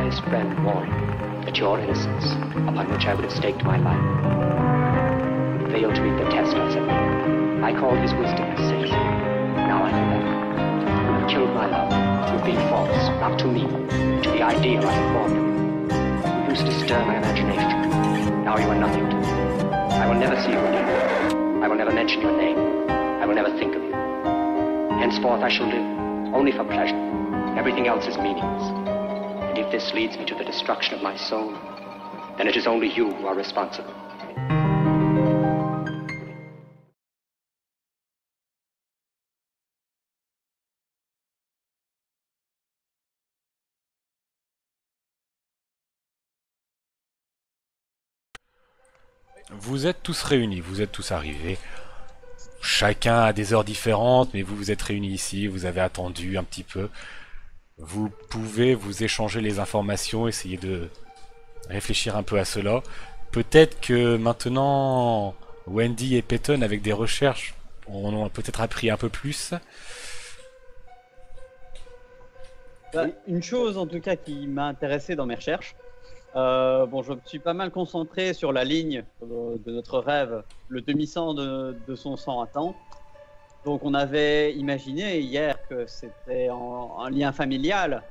highest friend warned that your innocence, upon which I would have staked my life, failed to meet the test I set. I called his wisdom a sin. Now I know that. You have killed my love. You've been false, not to me, to the ideal I had formed. You used to stir my imagination. Now you are nothing to me. I will never see you again. I will never mention your name. I will never think of you. Henceforth I shall live only for pleasure. Everything else is meaningless. And if this leads me to the destruction of my soul, then it is only you who are responsible. Vous êtes tous réunis, vous êtes tous arrivés. Chacun a des heures différentes, mais vous vous êtes réunis ici, vous avez attendu un petit peu. Vous pouvez vous échanger les informations, essayer de réfléchir un peu à cela. Peut-être que maintenant, Wendy et Peyton, avec des recherches, en ont peut-être appris un peu plus. Une chose en tout cas qui m'a intéressé dans mes recherches, bon, je me suis pas mal concentré sur la ligne de notre rêve, le demi-sang de son sang à temps. Donc on avait imaginé hier que c'était un lien familial,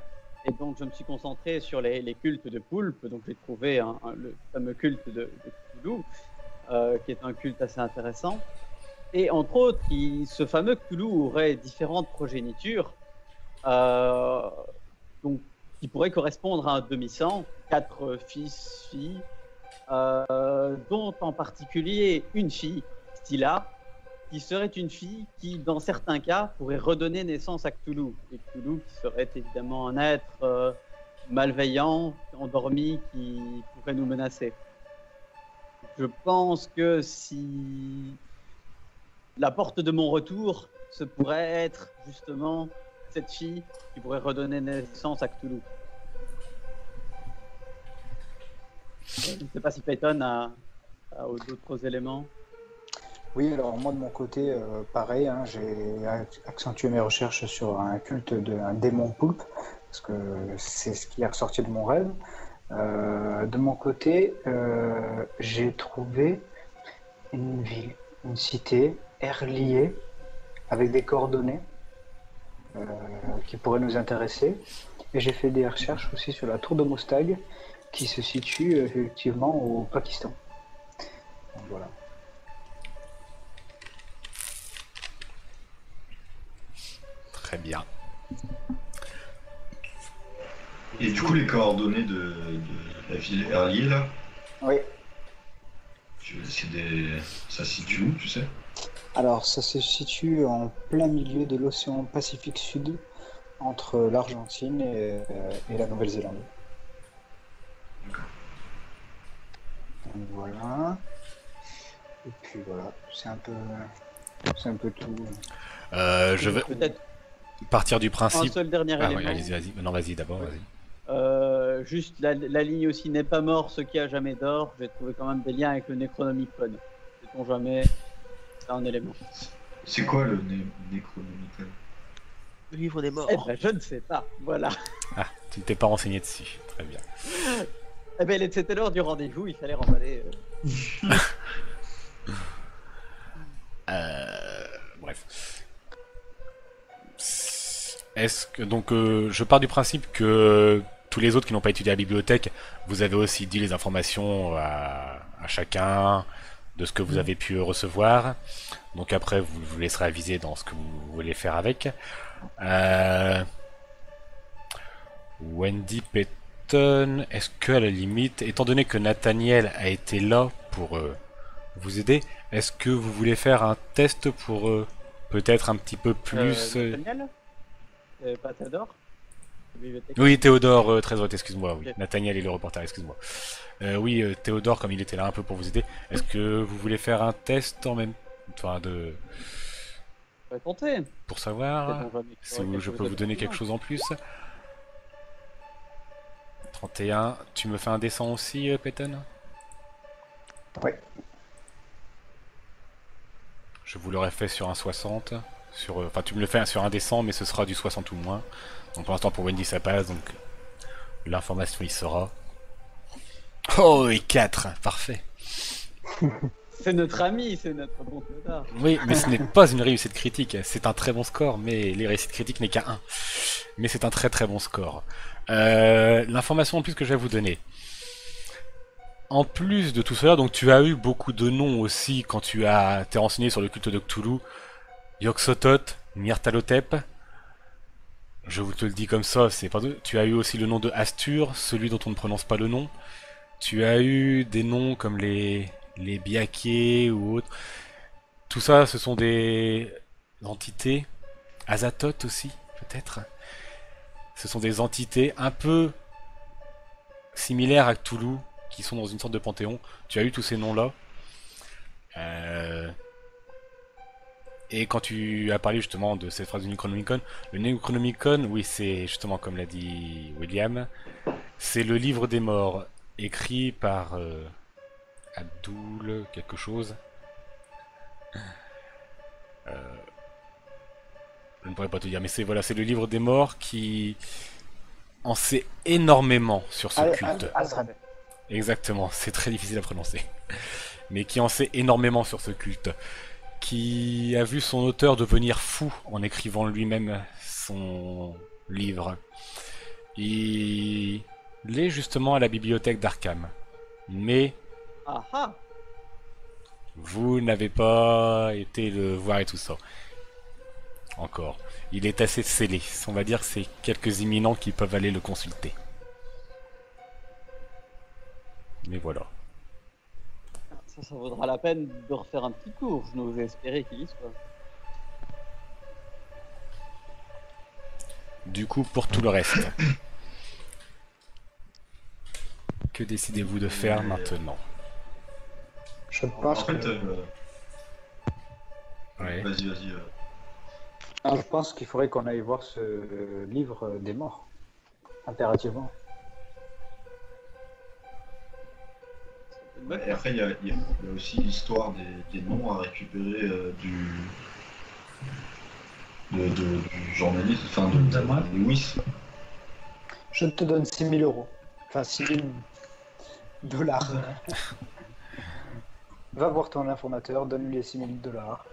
et donc je me suis concentré sur les cultes de poulpe. Donc j'ai trouvé le fameux culte de Cthulhu, qui est un culte assez intéressant. Et entre autres, ce fameux Cthulhu aurait différentes progénitures, donc, qui pourrait correspondre à un demi-sang, 4 fils, filles, dont en particulier une fille, Stilla, qui serait une fille qui, dans certains cas, pourrait redonner naissance à Cthulhu. Et Cthulhu qui serait évidemment un être malveillant, endormi, qui pourrait nous menacer. Je pense que si la porte de mon retour, ce pourrait être justement cette fille qui pourrait redonner naissance à Cthulhu. Je ne sais pas si Peyton a d'autres éléments. Oui, alors moi de mon côté, pareil, hein, j'ai accentué mes recherches sur un culte d'un démon poulpe, parce que c'est ce qui est ressorti de mon rêve. De mon côté, j'ai trouvé une ville, une cité, liée, avec des coordonnées qui pourraient nous intéresser. Et j'ai fait des recherches aussi sur la tour de Mostag, qui se situe effectivement au Pakistan. Donc, voilà. Très bien. Et du coup, les coordonnées de la ville Erlier, là, Oui. ça se situe où, tu sais? Alors, ça se situe en plein milieu de l'océan Pacifique Sud, entre l'Argentine et la Nouvelle-Zélande. Donc voilà. Et puis voilà, c'est un peu tout. Je vais Peut-être partir du un principe. seul dernier Ah, élément. ouais, vas-y. Non, vas-y d'abord. Vas-y. Juste la ligne aussi n'est pas mort, ce qui a jamais d'or. J'ai trouvé quand même des liens avec le Necronomicon. Sait-on jamais, c'est un élément. C'est quoi le Necronomicon? Le livre des morts. Eh ben, je ne sais pas, voilà. Ah, tu ne t'es pas renseigné dessus. Très bien. Eh ben, c'était l'heure du rendez-vous, il fallait remballer. Bref. Est-ce que donc je pars du principe que tous les autres qui n'ont pas étudié à la bibliothèque, vous avez aussi dit les informations à chacun de ce que vous avez pu recevoir. Donc après, vous laisserez aviser dans ce que vous voulez faire avec. Wendy Peyton, est-ce que à la limite, étant donné que Nathaniel a été là pour vous aider, est-ce que vous voulez faire un test pour peut-être un petit peu plus... Nathaniel pas Théodore? Oui, Théodore, très vote, excuse-moi. Oui. Ok. Nathaniel est le reporter, excuse-moi. Oui, Théodore, comme il était là un peu pour vous aider, est-ce que vous voulez faire un test en même... Enfin, On va tenter. pour savoir Peut-être on va si je peux vous donner quelque chose en plus. 31. Tu me fais un dessin aussi, Peyton? Oui. Je vous l'aurais fait sur un 60. Enfin, tu me le fais sur un descend, mais ce sera du 60 ou moins. Donc pour l'instant, pour Wendy, ça passe. Donc L'information y sera. Oh, et 4, parfait. C'est notre ami, c'est notre bon connard. Oui, mais ce n'est pas une réussite critique. C'est un très bon score, mais les réussites critiques n'est qu'à 1. Mais c'est un très très bon score. L'information en plus que je vais vous donner. En plus de tout cela, donc tu as eu beaucoup de noms aussi quand t'es renseigné sur le culte de Cthulhu. Yog-Sothoth, Nyarlathotep. Je vous te le dis comme ça, c'est pas deux. Tu as eu aussi le nom de Astur, celui dont on ne prononce pas le nom. Tu as eu des noms comme les Biaké ou autres. Tout ça, ce sont des entités. Azathoth aussi, peut-être. Ce sont des entités un peu similaires à Cthulhu, qui sont dans une sorte de panthéon. Tu as eu tous ces noms-là. Et quand tu as parlé justement de cette phrase du Necronomicon, le Necronomicon, oui, c'est justement comme l'a dit William, c'est le livre des morts, écrit par Abdul quelque chose. Je ne pourrais pas te dire, mais c'est voilà, c'est le livre des morts qui en sait énormément sur ce culte. Exactement, c'est très difficile à prononcer. Mais qui en sait énormément sur ce culte. Qui a vu son auteur devenir fou en écrivant lui-même son livre. Il est justement à la bibliothèque d'Arkham. Mais vous n'avez pas été le voir et tout ça. Encore. Il est assez scellé. On va dire que c'est quelques imminents qui peuvent aller le consulter. Mais voilà. Ça vaudra la peine de refaire un petit tour. Je n'osais espérer qu'il y soit. Du coup, pour tout le reste, que décidez-vous de faire maintenant? Je pense En fait, que... Ouais. vas-y. Je pense qu'il faudrait qu'on aille voir ce livre des morts, impérativement. Et après, il y a aussi l'histoire des noms à récupérer du journaliste, enfin de Lewis. Je te donne 6 000 euros. Enfin, 6 000 dollars. Va voir ton informateur, donne-lui les 6 000 dollars,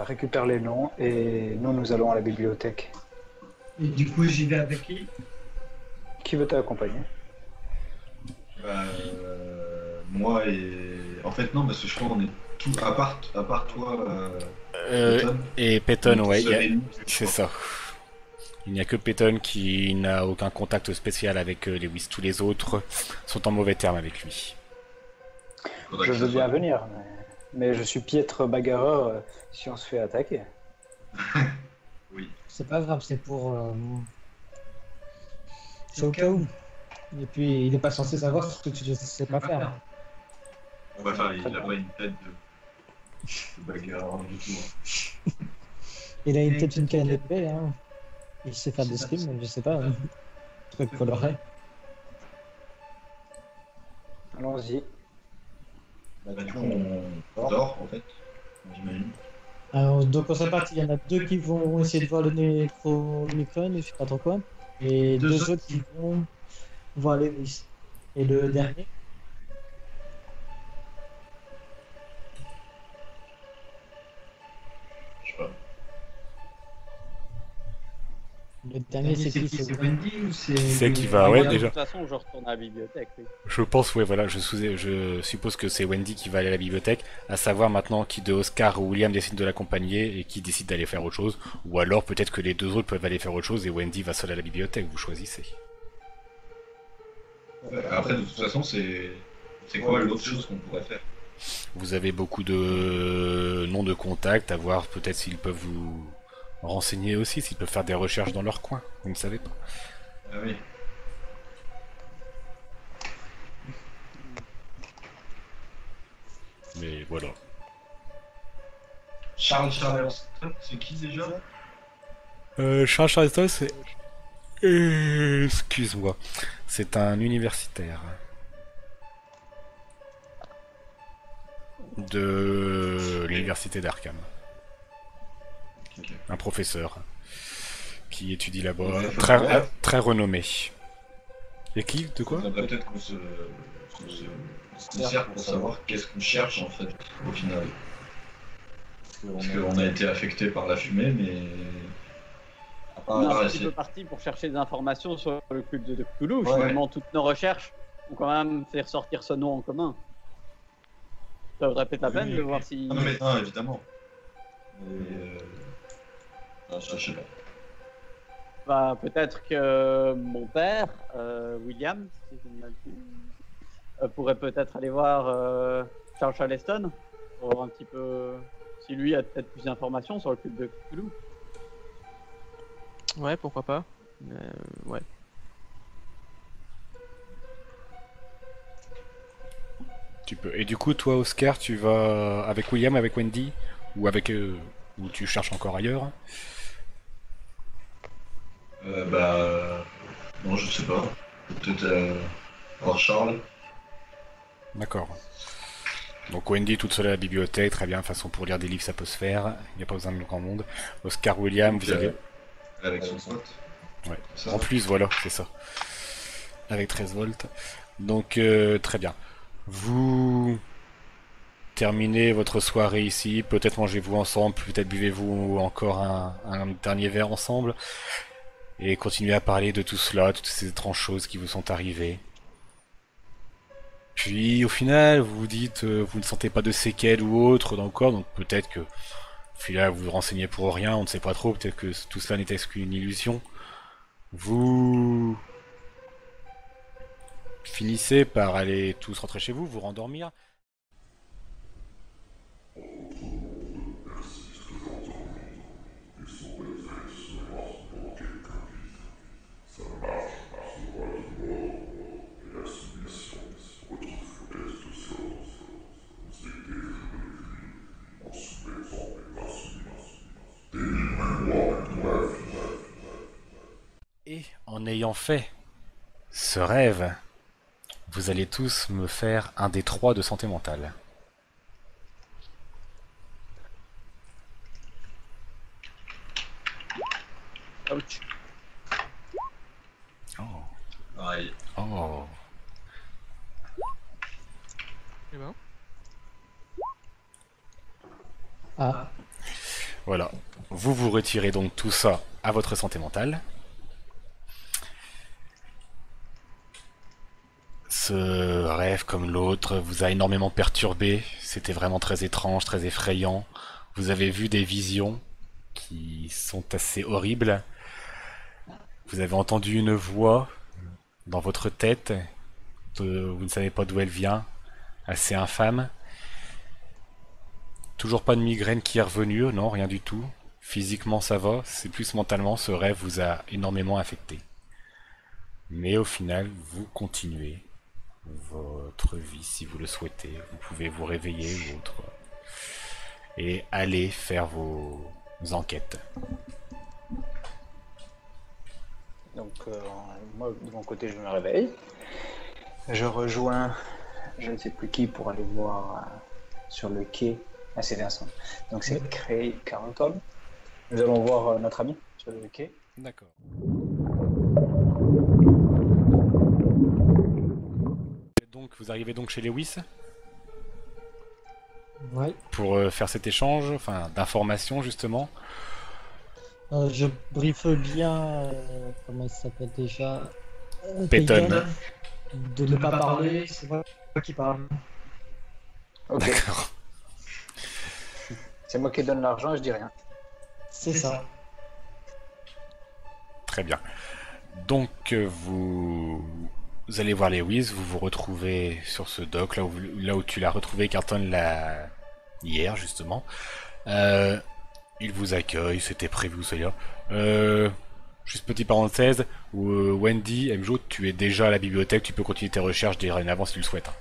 récupère les noms et nous allons à la bibliothèque. Et du coup, j'y vais avec qui? Qui veut t'accompagner? Moi et... En fait, non, parce que je crois qu'on est tout... À part toi... Peyton. Et Peyton, ouais, Seul c'est ça. Il n'y a que Peyton qui n'a aucun contact spécial avec Lewis. Tous les autres sont en mauvais termes avec lui. Je veux bien venir, mais je suis piètre bagarreur si on se fait attaquer. Oui. C'est pas grave, c'est pour... C'est au cas où. Et puis, il n'est pas censé savoir ce que tu ne sais pas faire. Enfin, il n'a pas une tête de bagarreur du tout. Il a peut-être une canne d'épée, hein. Il sait faire des scrims, je sais pas. Hein. Truc coloré. Allons-y. Du coup, on dort, en fait, j'imagine. Alors, donc, on s'est parti. Il y en a deux qui vont essayer de voir le Necronomicon, je sais pas trop quoi. Et deux autres qui vont voir Lewis. Et le dernier? Je sais pas. Le dernier, c'est qui? C'est Wendy ou C'est qui va, ouais, De déjà. toute façon, je retourne à la bibliothèque. Oui. Je pense, ouais, voilà, je suppose que c'est Wendy qui va aller à la bibliothèque, à savoir maintenant qui de Oscar ou William décide de l'accompagner et qui décide d'aller faire autre chose, ou alors peut-être que les deux autres peuvent aller faire autre chose et Wendy va seule à la bibliothèque, vous choisissez. Après, de toute façon, c'est quoi l'autre chose qu'on pourrait faire? Vous avez beaucoup de noms de contacts, à voir peut-être s'ils peuvent vous renseigner aussi, s'ils peuvent faire des recherches dans leur coin, vous ne savez pas. Ah oui. Mais voilà. Charles c'est qui déjà? Charles Charleston, c'est... Excuse-moi. C'est un universitaire. De l'université d'Arkham. Ok. Un professeur qui étudie là-bas, Ouais, très renommé. Et qui? De quoi? faudrait peut-être qu'on sert pour savoir qu'est-ce qu'on cherche en fait au final. Parce qu'on a été affecté par la fumée, mais On est un petit c'est- peu parti pour chercher des informations sur le culte de Cthulhu. Ouais. Finalement, toutes nos recherches ont quand même fait ressortir ce nom en commun. Ça vaudrait peut-être la peine de voir si. Ah, mais non, évidemment. Mais, ça, je sais pas. Bah, peut-être que mon père, William, si je ne m'abuse, pourrait peut-être aller voir Charles Charleston pour voir un petit peu si lui a peut-être plus d'informations sur le culte de Cthulhu. Ouais, pourquoi pas. Ouais. Tu peux. Et du coup, toi, Oscar, tu vas avec William, avec Wendy, ou avec ou tu cherches encore ailleurs? Non, je sais pas. Peut-être voir Charles. D'accord. Donc Wendy toute seule à la bibliothèque, très bien, façon pour lire des livres ça peut se faire, il n'y a pas besoin de grand monde. Oscar, William, vous avez... Avec son pote. Ouais. Ça. En plus, voilà, c'est ça. Avec 13 volts. Donc très bien. Vous terminez votre soirée ici, peut-être mangez-vous ensemble, peut-être buvez-vous encore un dernier verre ensemble, et continuez à parler de tout cela, toutes ces étranges choses qui vous sont arrivées. Puis au final, vous vous dites, vous ne sentez pas de séquelles ou autre dans le corps, donc peut-être que, puis là, vous vous renseignez pour rien, on ne sait pas trop, peut-être que tout cela n'était qu'une illusion. Vous finissez par aller tous rentrer chez vous, vous rendormir. Et en ayant fait ce rêve, vous allez tous me faire un des 3 de santé mentale. Ouch. Oh. Aïe. Oh. Eh ben. Ah, Voilà. Vous vous retirez donc tout ça à votre santé mentale. Ce rêve, comme l'autre, vous a énormément perturbé. C'était vraiment très étrange, très effrayant. Vous avez vu des visions qui sont assez horribles. Vous avez entendu une voix dans votre tête. Vous ne savez pas d'où elle vient. Assez infâme. Toujours pas de migraine qui est revenue, non, rien du tout. Physiquement ça va, c'est plus mentalement, ce rêve vous a énormément affecté. Mais au final, vous continuez votre vie si vous le souhaitez. Vous pouvez vous réveiller ou autre. Et aller faire vos enquêtes. Donc, moi, de mon côté, je me réveille. Je rejoins je ne sais plus qui pour aller voir sur le quai. Ah, c'est Vincent. Donc, c'est Cray Carlton. Nous allons voir notre ami sur le quai. D'accord. Donc, vous arrivez donc chez Lewis ouais. pour faire cet échange, enfin d'informations justement. Je briefe bien, comment il s'appelle déjà Peyton. De ne pas parler, c'est moi qui parle. Ok. D'accord. C'est moi qui donne l'argent et je dis rien. C'est ça. Très bien. Donc vous allez voir Lewis, vous vous retrouvez sur ce dock, là où tu l'as retrouvé Carlton hier justement. Il vous accueille, c'était prévu, vous soyez là. Juste petite parenthèse, où Wendy, Mjo, tu es déjà à la bibliothèque, tu peux continuer tes recherches dorénavant si tu le souhaites. Hein.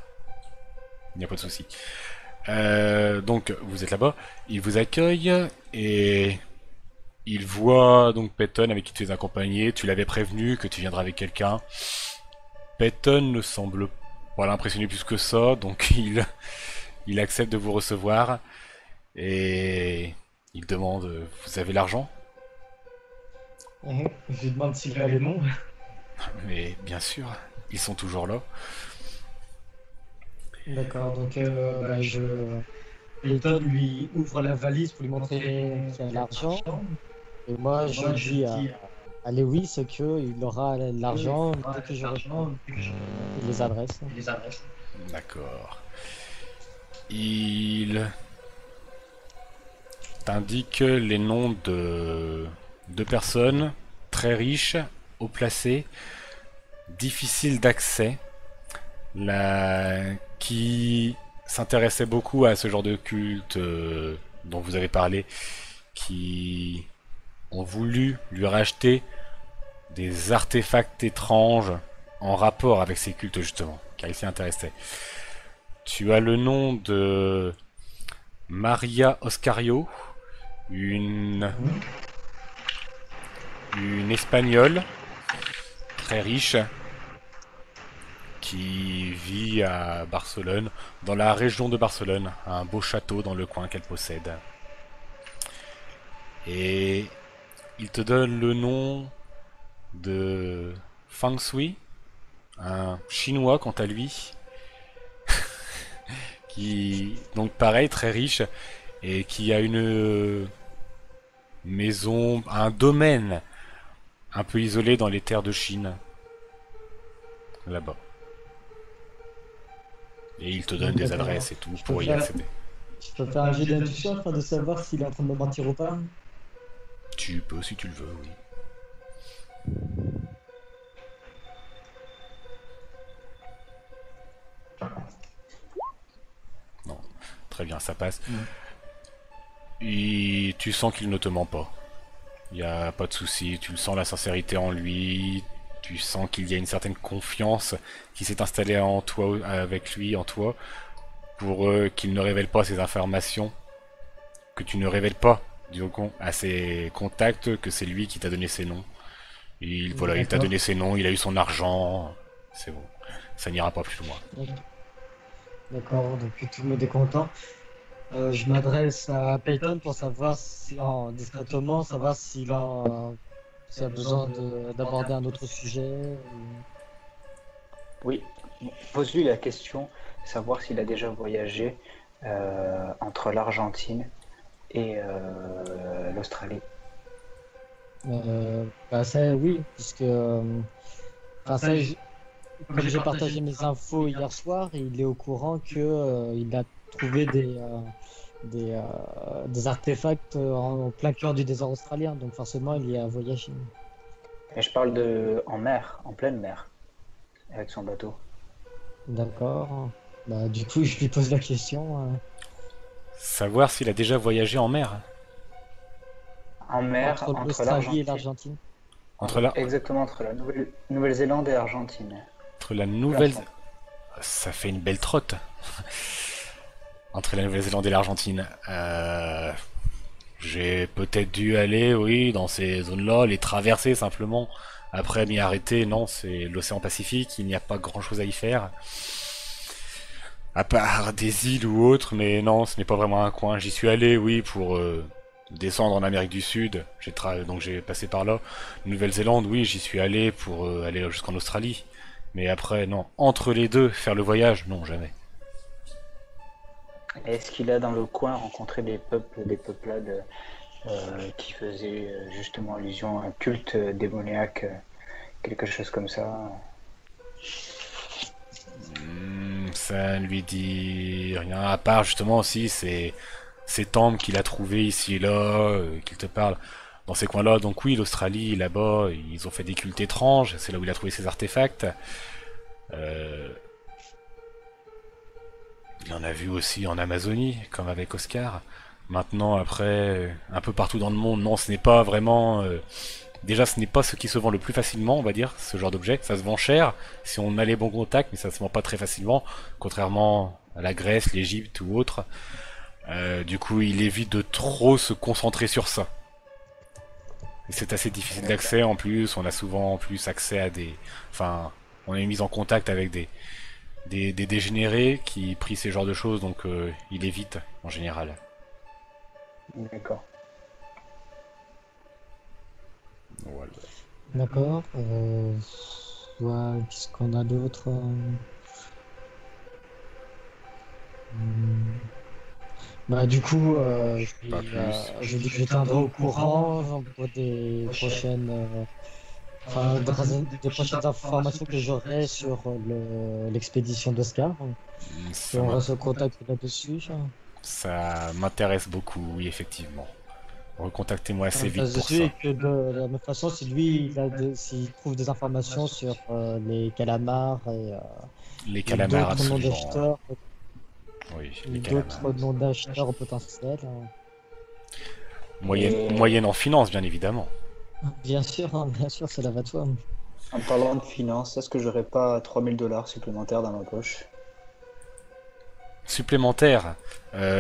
Il n'y a pas de souci. Donc vous êtes là-bas, il vous accueille et il voit donc Peyton avec qui tu es accompagné, tu l'avais prévenu que tu viendras avec quelqu'un. Peyton ne semble pas l'impressionner plus que ça, donc il accepte de vous recevoir et il demande vous avez l'argent? Je lui demande s'il a les noms. Mais bien sûr, Ils sont toujours là. D'accord, donc Elton lui ouvre la valise pour lui montrer qu'il y a l'argent. Et moi, je dis à Lewis qu'il aura l'argent dès que je reprends les adresses. D'accord. Il t'indique les noms de deux personnes très riches, haut placées, difficiles d'accès, qui s'intéressaient beaucoup à ce genre de culte dont vous avez parlé, qui ont voulu lui racheter des artefacts étranges en rapport avec ces cultes justement, car il s'y intéressait. Tu as le nom de Maria Oscario, une Espagnole très riche qui vit à Barcelone, dans la région de Barcelone, un beau château dans le coin qu'elle possède. Et il te donne le nom de Fang Shui, un chinois quant à lui, qui donc pareil très riche et qui a une maison, un domaine un peu isolé dans les terres de Chine, là-bas. Et il te donne des adresses et tout pour y accéder. Je peux faire un jet d'intuition afin de savoir s'il est en train de me mentir ou pas. Tu peux si tu le veux, oui. Non, très bien, ça passe. Et tu sens qu'il ne te ment pas. Il n'y a pas de souci, tu le sens la sincérité en lui, tu sens qu'il y a une certaine confiance qui s'est installée en toi, avec lui, en toi, pour qu'il ne révèle pas ces informations, que tu ne révèles pas à ses contacts, que c'est lui qui t'a donné ses noms. Et voilà, il t'a donné ses noms, il a eu son argent, c'est bon, ça n'ira pas plus loin. D'accord, donc tout le monde est content. Je m'adresse à Peyton pour savoir si, discrètement, savoir s'il a besoin d'aborder un autre sujet. Oui, pose-lui la question, savoir s'il a déjà voyagé entre l'Argentine et l'Australie. Ça, oui, puisque comme j'ai partagé mes infos hier soir, il est au courant que il a trouvé des artefacts en plein cœur du désert australien, donc forcément il y a voyagé. Et je parle en mer, en pleine mer, avec son bateau. D'accord. Bah, du coup, je lui pose la question. Savoir s'il a déjà voyagé en mer. En mer, entre l'Australie et l'Argentine. Exactement, entre la Nouvelle-Zélande et l'Argentine. Entre la Nouvelle... Ça fait une belle trotte. Entre la Nouvelle-Zélande et l'Argentine. J'ai peut-être dû aller, oui, dans ces zones-là, les traverser simplement. Après m'y arrêter, non, c'est l'océan Pacifique, il n'y a pas grand-chose à y faire. À part des îles ou autres, mais non, ce n'est pas vraiment un coin. J'y suis allé, oui, pour descendre en Amérique du Sud. Donc j'ai passé par là. Nouvelle-Zélande, oui, j'y suis allé pour aller jusqu'en Australie. Mais après, non. Entre les deux, faire le voyage, non, jamais. Est-ce qu'il a dans le coin rencontré des peuplades qui faisaient justement allusion à un culte démoniaque, quelque chose comme ça? Ça ne lui dit rien, à part justement aussi ces temples qu'il a trouvés ici et là, qu'il te parle dans ces coins-là. Donc oui, l'Australie, là-bas, ils ont fait des cultes étranges, c'est là où il a trouvé ces artefacts. Il en a vu aussi en Amazonie, comme avec Oscar. Maintenant, après, un peu partout dans le monde, non, ce n'est pas vraiment... déjà, ce n'est pas ce qui se vend le plus facilement, on va dire, ce genre d'objet. Ça se vend cher, si on a les bons contacts, mais ça se vend pas très facilement, contrairement à la Grèce, l'Égypte ou autre. Du coup, il évite de trop se concentrer sur ça. Et c'est assez difficile d'accès, en plus, on a souvent en plus accès à des... Enfin, on est mis en contact avec des dégénérés qui prient ces genres de choses, donc il évite, en général. D'accord. Voilà. D'accord. Qu'est-ce qu'on a d'autre? Bah du coup, Pas plus. je dis que je tiendrai au courant pour des prochaines, des prochaines informations que j'aurai sur l'expédition d'Oscar. Ça On m'in- reste en contact là-dessus. ça m'intéresse beaucoup, oui, effectivement. Recontactez-moi assez vite pour Dessus ça. et que de la même façon, si lui, s'il trouve des informations sur les calamars Les et calamars, d'autres noms absolument. d'acheteurs, Oui, ou les d'autres calamars. noms d'acheteurs potentiels. Moyenne en finance, bien évidemment. Bien sûr, cela va de soi. En parlant de finances, est-ce que j'aurais pas 3000 $ supplémentaires dans ma poche? Supplémentaire,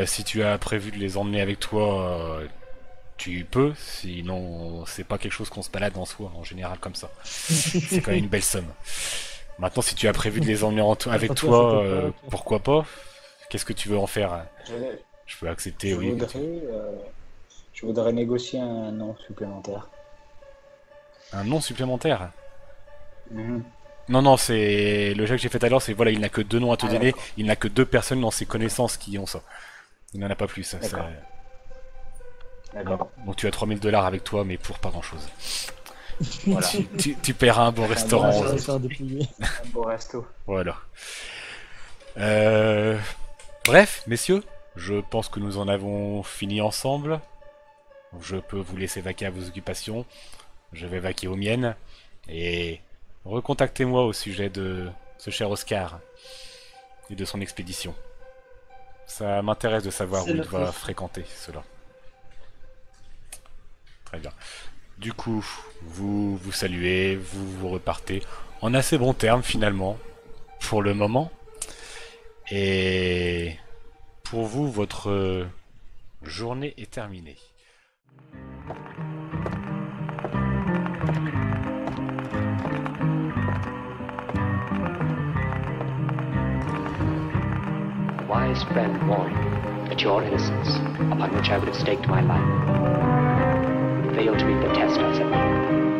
si tu as prévu de les emmener avec toi, tu peux. Sinon, c'est pas quelque chose qu'on se balade en soi, en général, comme ça. C'est quand même une belle somme. Maintenant, si tu as prévu de les emmener avec toi, pourquoi pas? Qu'est-ce que tu veux en faire? Je, Je peux accepter, je oui. je voudrais négocier un nom supplémentaire. Un nom supplémentaire? Mhm. Non, non, c'est le jeu que j'ai fait tout à l'heure, c'est voilà, il n'a que 2 noms à te Ah, donner, d'accord. il n'a que 2 personnes dans ses connaissances qui ont ça. Il n'en a pas plus. Ça, D'accord. D'accord. donc tu as 3000 $ avec toi, mais pour pas grand chose. Voilà. Tu paieras un bon restaurant. Ça va faire dépouiller. Un beau resto. Voilà. Bref, messieurs, je pense que nous en avons fini ensemble. Je peux vous laisser vaquer à vos occupations. Je vais vaquer aux miennes. Et recontactez-moi au sujet de ce cher Oscar et de son expédition. Ça m'intéresse de savoir où il va fréquenter cela. Très bien. Du coup, vous vous saluez, vous repartez en assez bons termes finalement, pour le moment. Et pour vous, votre journée est terminée. A wise friend warned me that your innocence, upon which I would have staked my life, would fail to meet the test I set.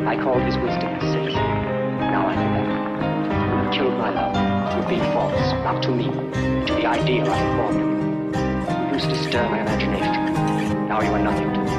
I called his wisdom a sin. Now I know better. You have killed my love. You've been false, not to me, but to the ideal I had formed of you. You used to stir my imagination. Now you are nothing to me.